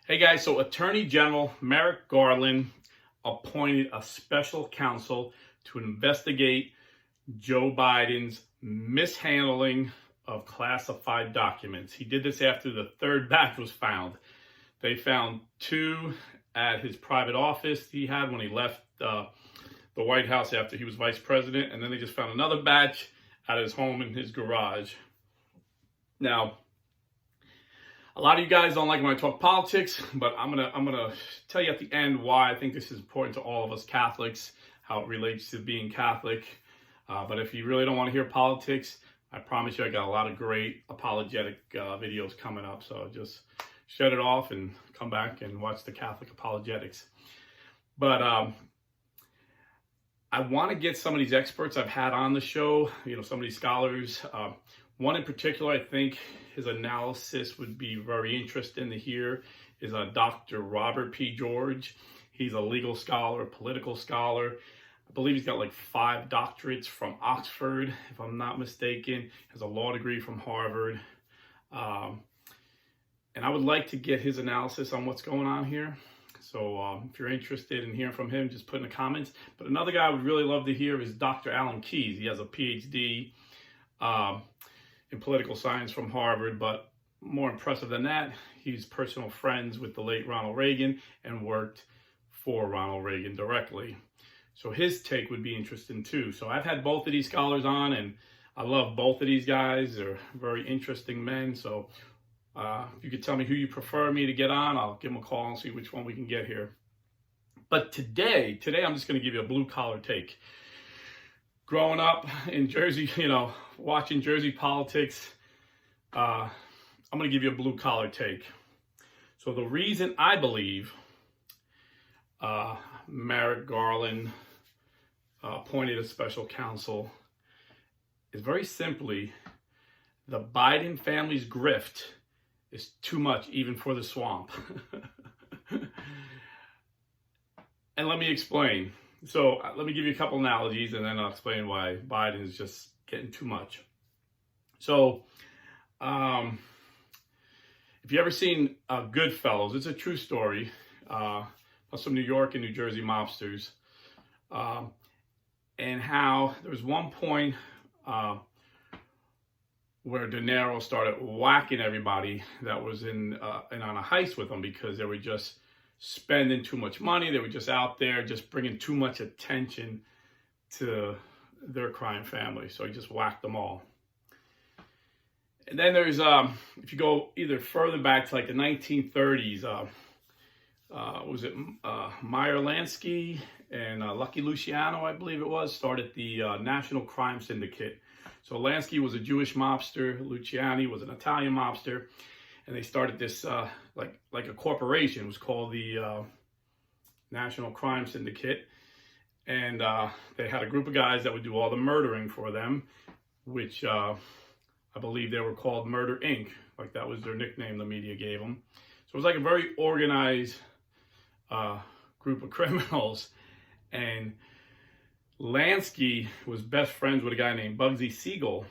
Hey guys, so Attorney General Merrick Garland appointed a special counsel to investigate Joe Biden's mishandling of classified documents. He did this after the third batch was found. They found two at his private office he had when he left the White House after he was vice president, and then they just found another batch at his home in his garage. Now, a lot of you guys don't like when I talk politics, but I'm gonna tell you at the end why I think this is important to all of us Catholics, how it relates to being Catholic. But if you really don't want to hear politics, I promise you I got a lot of great apologetic videos coming up. So just shut it off and come back and watch the Catholic apologetics. But I want to get some of these experts I've had on the show, some of these scholars. One in particular, I think his analysis would be very interesting to hear, is Dr. Robert P. George. He's a legal scholar, a political scholar. I believe he's got like 5 doctorates from Oxford, if I'm not mistaken. Has a law degree from Harvard. And I would like to get his analysis on what's going on here. So if you're interested in hearing from him, just put in the comments. But another guy I would really love to hear is Dr. Alan Keyes. He has a PhD in political science from Harvard, but more impressive than that, he's personal friends with the late Ronald Reagan and worked for Ronald Reagan directly. So his take would be interesting too. So I've had both of these scholars on, and I love both of these guys. They're very interesting men. So if you could tell me who you prefer me to get on, I'll give them a call and see which one we can get here. But today I'm just going to give you a blue collar take. Growing up in Jersey, watching Jersey politics, I'm going to give you a blue collar take. So the reason I believe Merrick Garland appointed a special counsel is very simply the Biden family's grift is too much even for the swamp. And let me explain. So let me give you a couple analogies, and then I'll explain why Biden is just getting too much. So if you ever seen Goodfellas, it's a true story. Some New York and New Jersey mobsters. And how there was one point where De Niro started whacking everybody that was in on a heist with them because they were just spending too much money. They were just out there just bringing too much attention to their crime family. So he just whacked them all. And then there's, if you go either further back to like the 1930s, was it Meyer Lansky and Lucky Luciano, I believe it was, started the National Crime Syndicate. So Lansky was a Jewish mobster, Luciani was an Italian mobster, and they started this like a corporation. It was called the National Crime Syndicate, and they had a group of guys that would do all the murdering for them, which I believe they were called Murder Inc. Like that was their nickname the media gave them. So it was like a very organized group of criminals, and Lansky was best friends with a guy named Bugsy Siegel.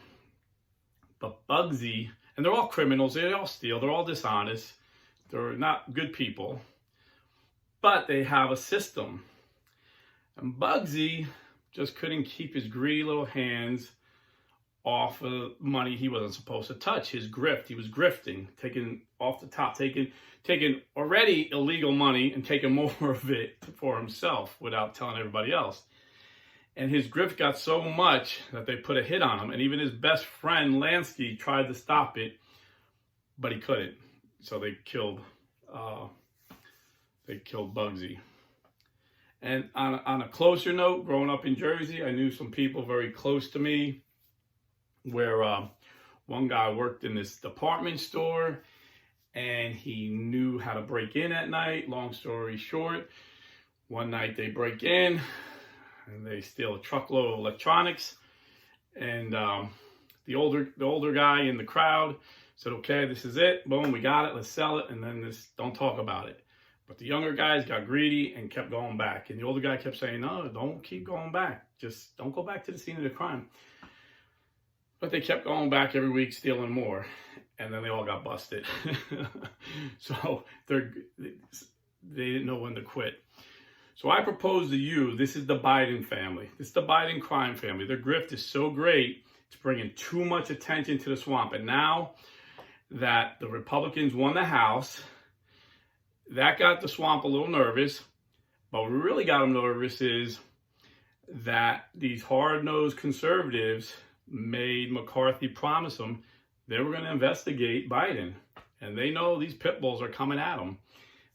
But Bugsy, and they're all criminals, they all steal, they're all dishonest, they're not good people, but they have a system. And Bugsy just couldn't keep his greedy little hands off of money he wasn't supposed to touch, his grift. He was grifting, taking off the top, taking already illegal money and taking more of it for himself without telling everybody else. And his grift got so much that they put a hit on him. And even his best friend, Lansky, tried to stop it, but he couldn't. So they killed Bugsy. And on a closer note, growing up in Jersey, I knew some people very close to me where one guy worked in this department store and he knew how to break in at night. Long story short, one night they break in and they steal a truckload of electronics. And the older guy in the crowd said, okay, this is it. Boom, we got it. Let's sell it. And then don't talk about it. But the younger guys got greedy and kept going back. And the older guy kept saying, no, don't keep going back. Just don't go back to the scene of the crime. But they kept going back every week, stealing more. and then they all got busted. So they didn't know when to quit. So I propose to you, this is the Biden family. This is the Biden crime family. Their grift is so great, it's bringing too much attention to the swamp. And now that the Republicans won the House, that got the swamp a little nervous. But what really got them nervous is that these hard-nosed conservatives made McCarthy promise them they were going to investigate Biden. And they know these pit bulls are coming at them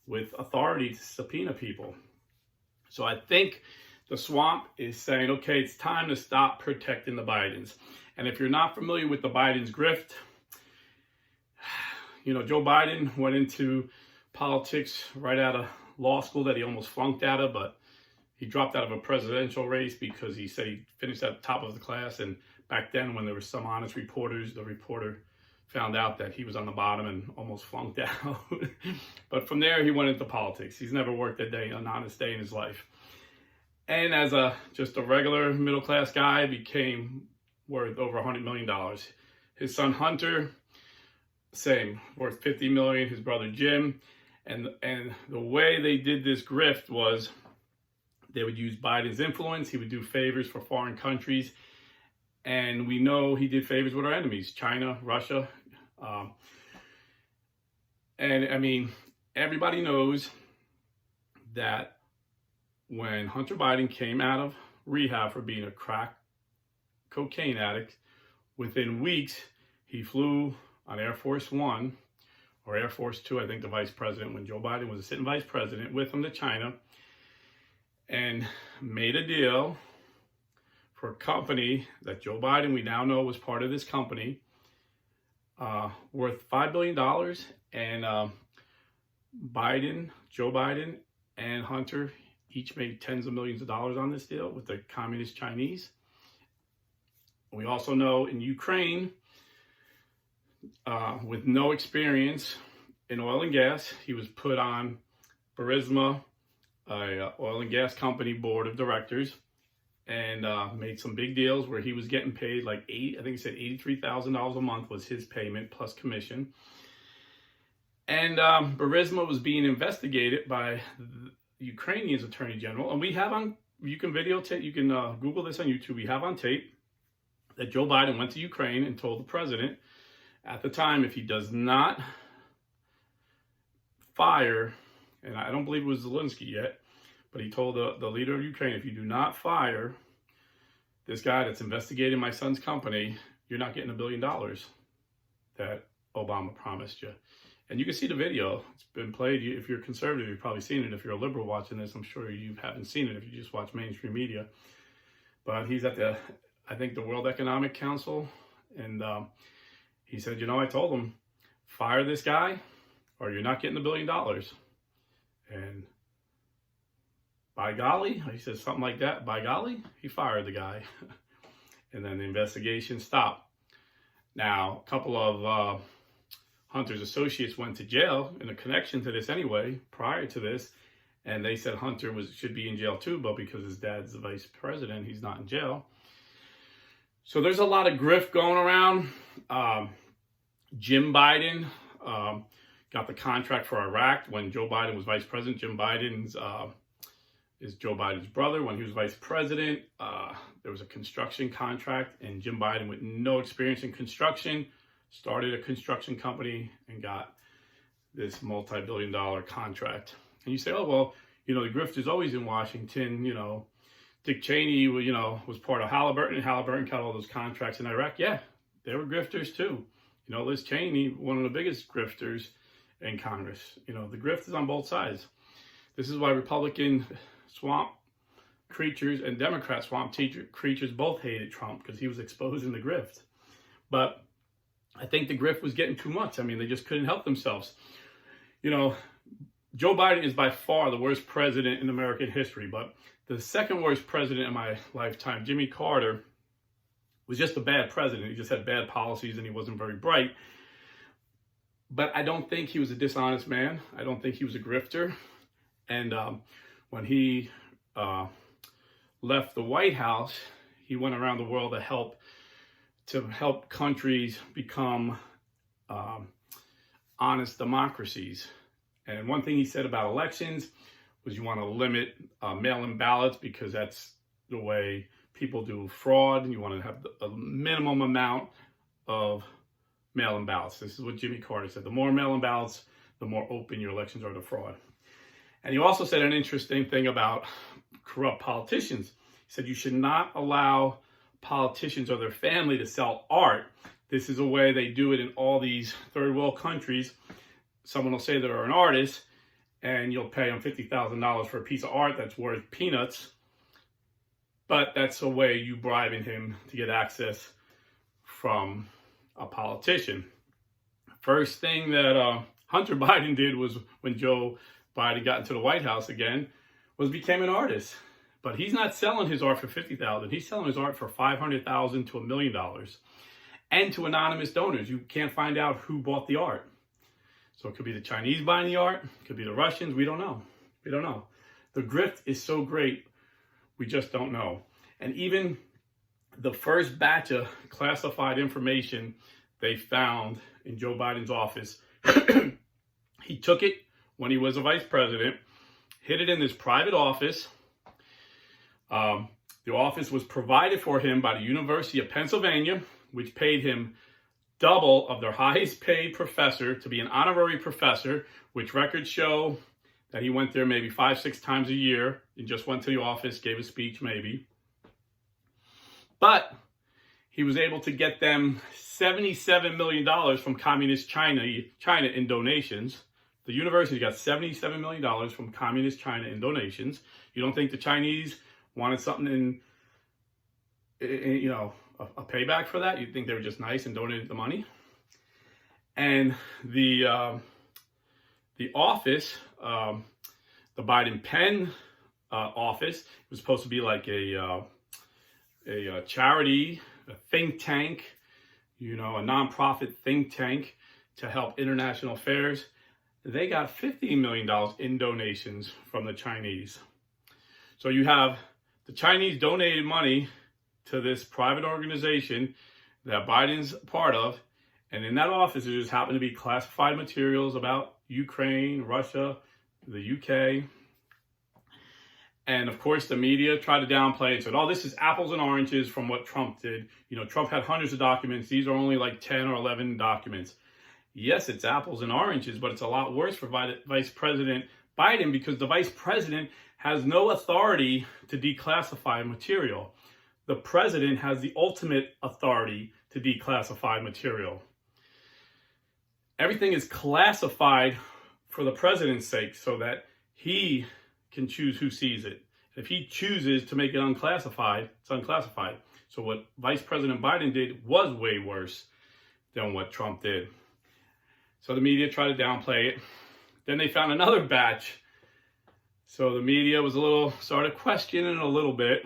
with authority to subpoena people. So I think the swamp is saying, okay, it's time to stop protecting the Bidens. And if you're not familiar with the Biden's grift, you know, Joe Biden went into politics right out of law school that he almost flunked out of, but he dropped out of a presidential race because he said he finished at the top of the class. And back then, when there were some honest reporters, the reporter found out that he was on the bottom and almost flunked out. But from there, he went into politics. He's never worked an honest day in his life. And as just a regular middle-class guy, became worth over $100 million. His son Hunter, same, worth $50 million. His brother Jim. And the way they did this grift was they would use Biden's influence. He would do favors for foreign countries. And we know he did favors with our enemies, China, Russia. And I mean, everybody knows that when Hunter Biden came out of rehab for being a crack cocaine addict, within weeks, he flew on Air Force One or Air Force Two, I think the vice president, when Joe Biden was a sitting vice president, with him to China and made a deal for a company that Joe Biden, we now know, was part of this company, worth $5 billion. And Joe Biden and Hunter each made tens of millions of dollars on this deal with the communist Chinese. We also know in Ukraine, with no experience in oil and gas, he was put on Burisma, a oil and gas company board of directors, and made some big deals where he was getting paid like I think he said $83,000 a month was his payment plus commission. And Burisma was being investigated by the Ukrainian's attorney general. And we have you can videotape, you can Google this on YouTube. We have on tape that Joe Biden went to Ukraine and told the president at the time, if he does not fire, and I don't believe it was Zelensky yet, but he told the leader of Ukraine, if you do not fire this guy that's investigating my son's company, you're not getting $1 billion that Obama promised you. And you can see the video. It's been played. If you're conservative, you've probably seen it. If you're a liberal watching this, I'm sure you haven't seen it if you just watch mainstream media. But he's at I think the World Economic Council. And he said, you know, I told him, fire this guy or you're not getting $1 billion. And by golly, he says something like that. By golly, he fired the guy. And then the investigation stopped. Now, a couple of Hunter's associates went to jail in a connection to this anyway, prior to this. And they said Hunter should be in jail too, but because his dad's the vice president, he's not in jail. So there's a lot of grift going around. Jim Biden got the contract for Iraq when Joe Biden was vice president. Jim Biden's is Joe Biden's brother. When he was vice president, there was a construction contract, and Jim Biden, with no experience in construction, started a construction company and got this multi-billion-dollar contract. And you say, oh, well, you know, the grift is always in Washington. You know, Dick Cheney, you know, was part of Halliburton, and Halliburton got all those contracts in Iraq. Yeah, they were grifters too. You know, Liz Cheney, one of the biggest grifters in Congress. You know, the grift is on both sides. This is why Republican swamp creatures and Democrat swamp creatures both hated Trump, because he was exposing the grift. But I think the grift was getting too much. I mean, they just couldn't help themselves. You know, Joe Biden is by far the worst president in American history, but the second worst president in my lifetime, Jimmy Carter, was just a bad president. He just had bad policies and he wasn't very bright. But I don't think he was a dishonest man. I don't think he was a grifter. And when he left the White House, he went around the world to help countries become honest democracies. And one thing he said about elections was you want to limit mail-in ballots because that's the way people do fraud. You want to have a minimum amount of mail-in ballots. This is what Jimmy Carter said. The more mail-in ballots, the more open your elections are to fraud. And he also said an interesting thing about corrupt politicians. He said you should not allow politicians or their family to sell art. This is a way they do it in all these third world countries. Someone will say they're an artist, and you'll pay them $50,000 for a piece of art that's worth peanuts. But that's a way you bribing him to get access from a politician. First thing that Hunter Biden did was, when Joe Biden got into the White House again, was became an artist. But he's not selling his art for $50,000. He's selling his art for $500,000 to $1 million. And to anonymous donors. You can't find out who bought the art. So it could be the Chinese buying the art. It could be the Russians. We don't know. We don't know. The grift is so great, we just don't know. And even the first batch of classified information they found in Joe Biden's office, he took it when he was a vice president, hid it in his private office. The office was provided for him by the University of Pennsylvania, which paid him double of their highest paid professor to be an honorary professor, which records show that he went there maybe 5-6 times a year and just went to the office, gave a speech maybe. But he was able to get them $77 million from communist China in donations. The university got $77 million from communist China in donations. You don't think the Chinese wanted something in a payback for that? You'd think they were just nice and donated the money. And the office, the Biden Penn office, was supposed to be like a charity, a think tank, a nonprofit think tank to help international affairs. They got $15 million in donations from the Chinese. So you have the Chinese donated money to this private organization that Biden's part of. And in that office, there just happened to be classified materials about Ukraine, Russia, the UK. And of course, the media tried to downplay it, said, oh, this is apples and oranges from what Trump did. Trump had hundreds of documents. These are only like 10 or 11 documents. Yes, it's apples and oranges, but it's a lot worse for Vice President Biden because the Vice President has no authority to declassify material. The president has the ultimate authority to declassify material. Everything is classified for the president's sake so that he can choose who sees it. If he chooses to make it unclassified, it's unclassified. So what Vice President Biden did was way worse than what Trump did. So the media tried to downplay it. Then they found another batch. So the media started questioning a little bit.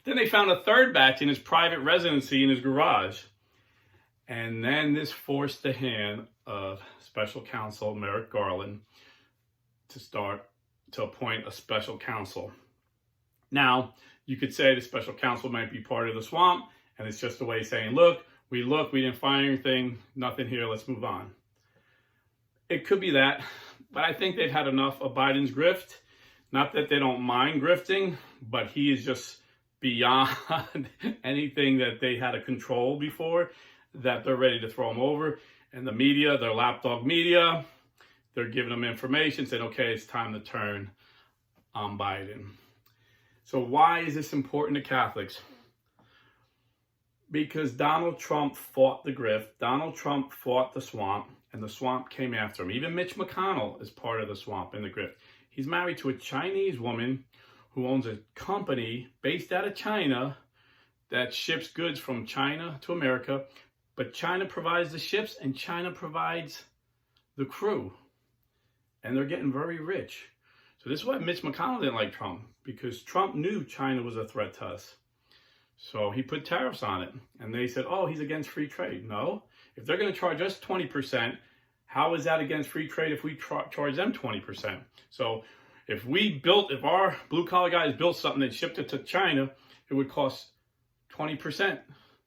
Then they found a third batch in his private residency in his garage. And then this forced the hand of Special Counsel Merrick Garland to appoint a special counsel. Now, you could say the special counsel might be part of the swamp, and it's just a way of saying, look, we didn't find anything, nothing here, let's move on. It could be that, but I think they've had enough of Biden's grift. Not that they don't mind grifting, but he is just beyond anything that they had to control before, that they're ready to throw him over. And the media, their lapdog media, they're giving them information, saying, okay, it's time to turn on Biden. So why is this important to Catholics? Because Donald Trump fought the grift, Donald Trump fought the swamp, and the swamp came after him. Even Mitch McConnell is part of the swamp and the grift. He's married to a Chinese woman who owns a company based out of China that ships goods from China to America, but China provides the ships and China provides the crew. And they're getting very rich. So this is why Mitch McConnell didn't like Trump, because Trump knew China was a threat to us. So he put tariffs on it. And they said, oh, he's against free trade. No. If they're going to charge us 20%, how is that against free trade if we charge them 20%? So if our blue-collar guys built something and shipped it to China, it would cost 20%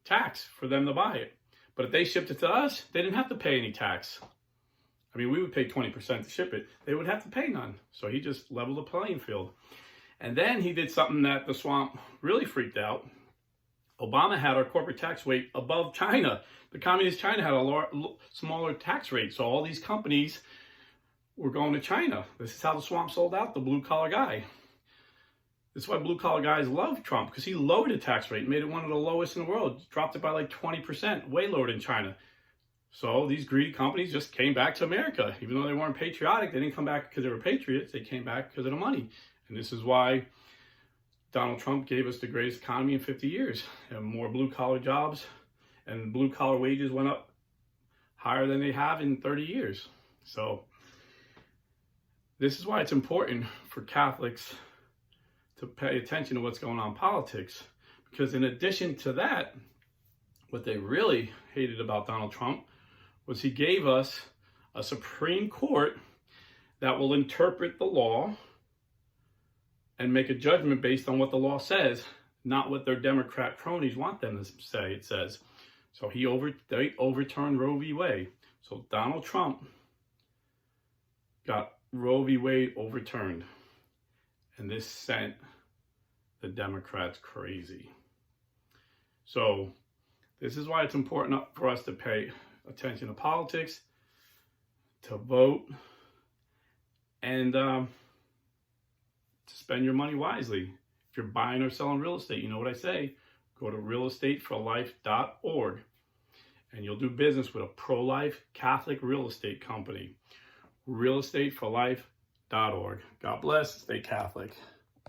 tax for them to buy it. But if they shipped it to us, they didn't have to pay any tax. I mean, we would pay 20% to ship it. They would have to pay none. So he just leveled the playing field. And then he did something that the swamp really freaked out. Obama had our corporate tax rate above China. The communist China had a smaller tax rate. So all these companies were going to China. This is how the swamp sold out the blue-collar guy. This is why blue-collar guys love Trump, because he lowered the tax rate, made it one of the lowest in the world, dropped it by like 20%, way lower than China. So these greedy companies just came back to America. Even though they weren't patriotic, they didn't come back because they were patriots. They came back because of the money. And this is why Donald Trump gave us the greatest economy in 50 years. And more blue-collar jobs and blue-collar wages went up higher than they have in 30 years. So this is why it's important for Catholics to pay attention to what's going on in politics. Because in addition to that, what they really hated about Donald Trump was he gave us a Supreme Court that will interpret the law and make a judgment based on what the law says, not what their Democrat cronies want them to say it says. So they overturned Roe v. Wade. So Donald Trump got Roe v. Wade overturned. And this sent the Democrats crazy. So this is why it's important for us to pay attention to politics, to vote, and to spend your money wisely. If you're buying or selling real estate, you know what I say. Go to realestateforlife.org and you'll do business with a pro-life Catholic real estate company. realestateforlife.org. God bless. Stay Catholic.